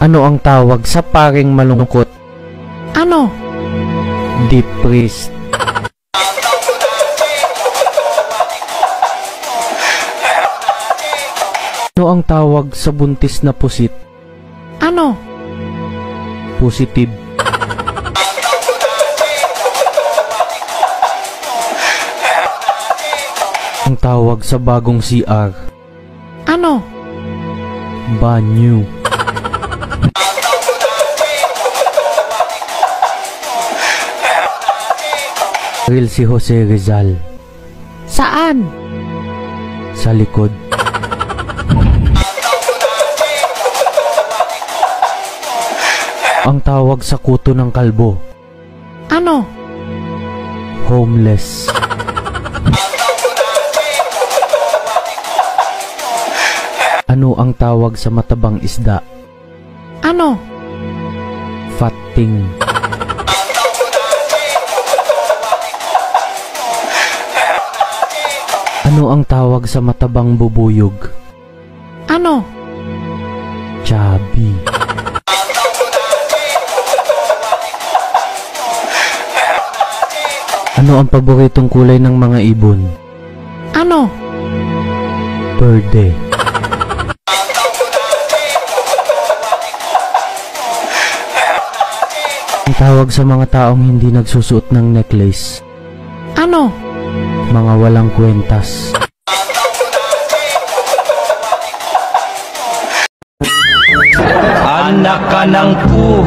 Ano ang tawag sa paring malungkot? Ano? Depressed. Ano ang tawag sa buntis na pusit? Ano? Positive. Ang tawag sa bagong CR? Ano? Banyo. Real si Jose Rizal. Saan? Sa likod. Ang tawag sa kuto ng kalbo? Ano? Homeless. Ano ang tawag sa matabang isda? Ano? Fatting. Ano ang tawag sa matabang bubuyog? Ano? Chubby. Ano ang paboritong kulay ng mga ibon? Ano? Berde. Ang tawag sa mga taong hindi nagsusuot ng necklace? Ano? Mga walang kwentas. Anak ka ng pu.